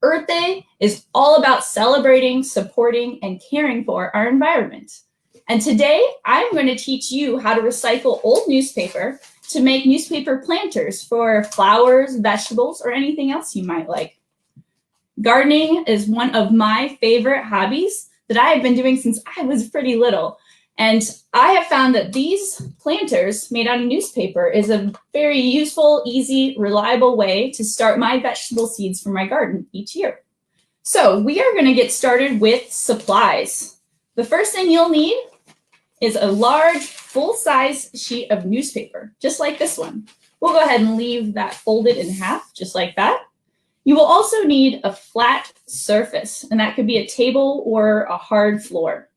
Earth Day is all about celebrating, supporting, and caring for our environment. And today, I'm going to teach you how to recycle old newspaper to make newspaper planters for flowers, vegetables, or anything else you might like. Gardening is one of my favorite hobbies that I have been doing since I was pretty little. And I have found that these planters made out of newspaper is a very useful, easy, reliable way to start my vegetable seeds for my garden each year. So we are going to get started with supplies. The first thing you'll need is a large, full-size sheet of newspaper, just like this one. We'll go ahead and leave that folded in half, just like that. You will also need a flat surface, and that could be a table or a hard floor.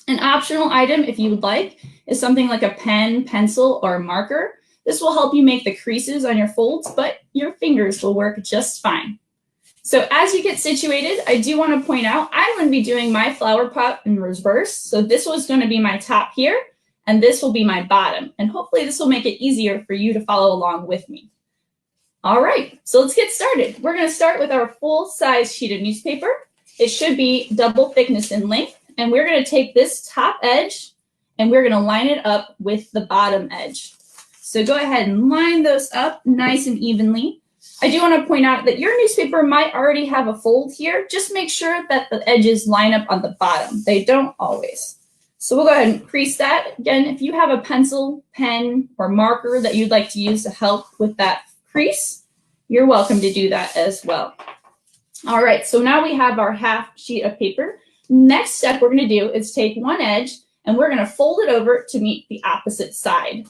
An optional item, if you would like, is something like a pen, pencil, or a marker. This will help you make the creases on your folds, but your fingers will work just fine. So as you get situated, I do want to point out, I'm going to be doing my flower pot in reverse. So this was going to be my top here, and this will be my bottom. And hopefully this will make it easier for you to follow along with me. All right, so let's get started. We're going to start with our full-size sheet of newspaper. It should be double thickness in length. And we're going to take this top edge and we're going to line it up with the bottom edge. So go ahead and line those up nice and evenly. I do want to point out that your newspaper might already have a fold here. Just make sure that the edges line up on the bottom. They don't always. So we'll go ahead and crease that. Again, if you have a pencil, pen, or marker that you'd like to use to help with that crease, you're welcome to do that as well. All right, so now we have our half sheet of paper. Next step we're going to do is take one edge and we're going to fold it over to meet the opposite side.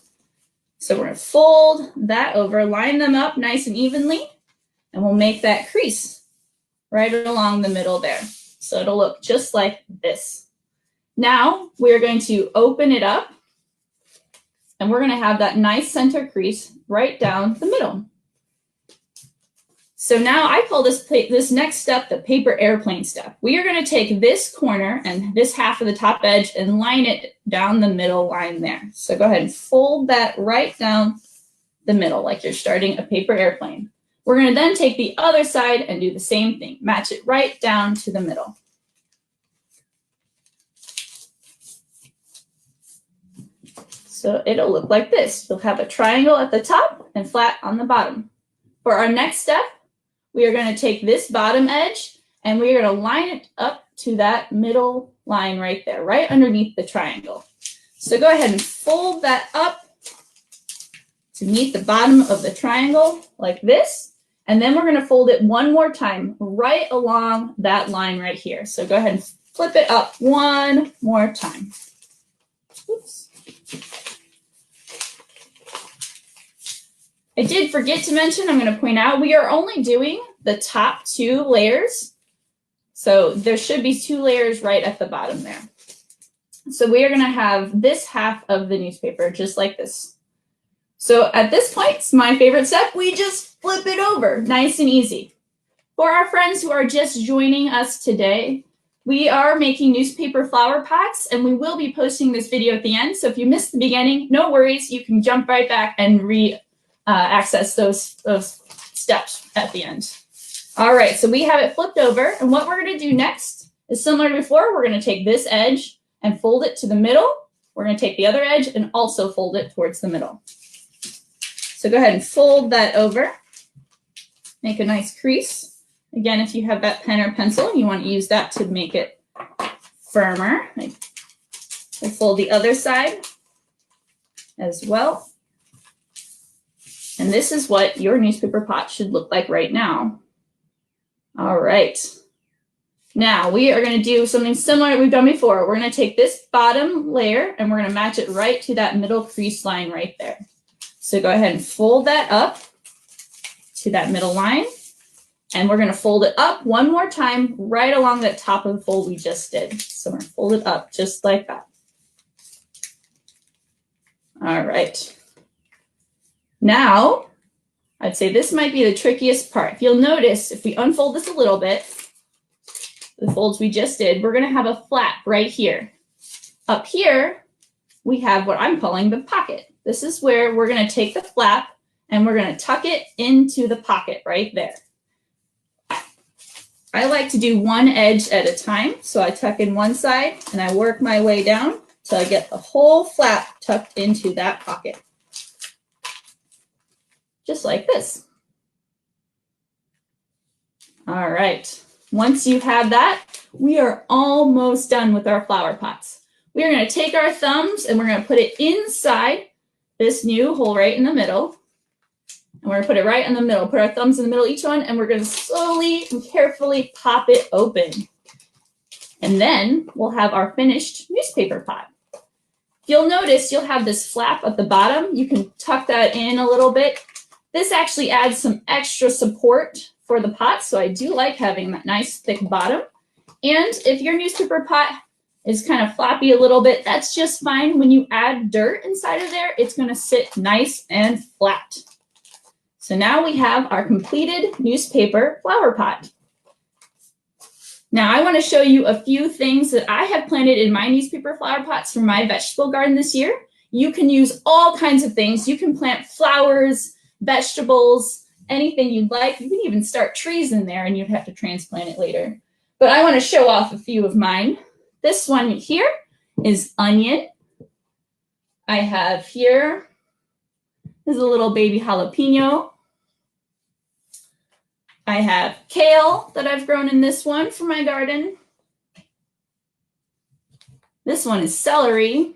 So we're going to fold that over, line them up nice and evenly, and we'll make that crease right along the middle there. So it'll look just like this. Now we're going to open it up and we're going to have that nice center crease right down the middle. So now I call this next step the paper airplane step. We are going to take this corner and this half of the top edge and line it down the middle line there. So go ahead and fold that right down the middle like you're starting a paper airplane. We're going to then take the other side and do the same thing. Match it right down to the middle. So it'll look like this. You'll have a triangle at the top and flat on the bottom. For our next step, we are going to take this bottom edge and we are going to line it up to that middle line right there, right underneath the triangle. So go ahead and fold that up to meet the bottom of the triangle like this. And then we're going to fold it one more time right along that line right here. So go ahead and flip it up one more time. Oops. I did forget to mention, I'm going to point out, we are only doing the top two layers. So there should be two layers right at the bottom there. So we are going to have this half of the newspaper just like this. So at this point, it's my favorite step. We just flip it over, nice and easy. For our friends who are just joining us today, we are making newspaper flower pots and we will be posting this video at the end. So if you missed the beginning, no worries. You can jump right back and access those steps at the end. All right, so we have it flipped over, and what we're going to do next is similar to before. We're going to take this edge and fold it to the middle. We're going to take the other edge and also fold it towards the middle. So go ahead and fold that over. Make a nice crease. Again, if you have that pen or pencil, you want to use that to make it firmer. I fold the other side as well. And this is what your newspaper pot should look like right now. All right. Now we are going to do something similar we've done before. We're going to take this bottom layer and we're going to match it right to that middle crease line right there. So go ahead and fold that up to that middle line. And we're going to fold it up one more time right along the top of the fold we just did. So we're going to fold it up just like that. All right. Now, I'd say this might be the trickiest part. If you'll notice, if we unfold this a little bit, the folds we just did, we're going to have a flap right here. Up here, we have what I'm calling the pocket. This is where we're going to take the flap and we're going to tuck it into the pocket right there. I like to do one edge at a time. So I tuck in one side and I work my way down till I get the whole flap tucked into that pocket. Just like this. All right. Once you have that, we are almost done with our flower pots. We are going to take our thumbs and we're going to put it inside this new hole right in the middle. And we're going to put it right in the middle. Put our thumbs in the middle of each one, and we're going to slowly and carefully pop it open. And then we'll have our finished newspaper pot. You'll notice you'll have this flap at the bottom. You can tuck that in a little bit. This actually adds some extra support for the pot, so I do like having that nice thick bottom. And if your newspaper pot is kind of floppy a little bit, that's just fine. When you add dirt inside of there, it's going to sit nice and flat. So now we have our completed newspaper flower pot. Now I want to show you a few things that I have planted in my newspaper flower pots for my vegetable garden this year. You can use all kinds of things. You can plant flowers, vegetables, anything you'd like. You can even start trees in there and you'd have to transplant it later. But I want to show off a few of mine. This one here is onion. I have here, this is a little baby jalapeno. I have kale that I've grown in this one for my garden. This one is celery.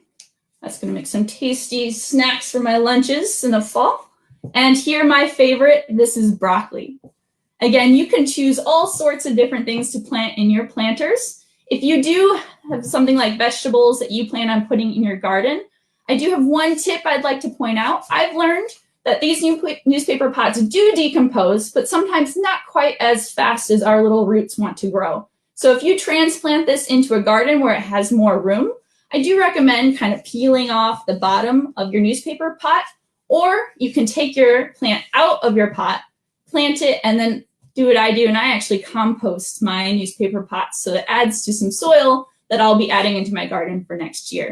That's going to make some tasty snacks for my lunches in the fall. And here, my favorite, this is broccoli. Again, you can choose all sorts of different things to plant in your planters. If you do have something like vegetables that you plan on putting in your garden, I do have one tip I'd like to point out. I've learned that these newspaper pots do decompose, but sometimes not quite as fast as our little roots want to grow. So if you transplant this into a garden where it has more room, I do recommend kind of peeling off the bottom of your newspaper pot, or you can take your plant out of your pot, plant it, and then do what I do, and I actually compost my newspaper pots, so it adds to some soil that I'll be adding into my garden for next year.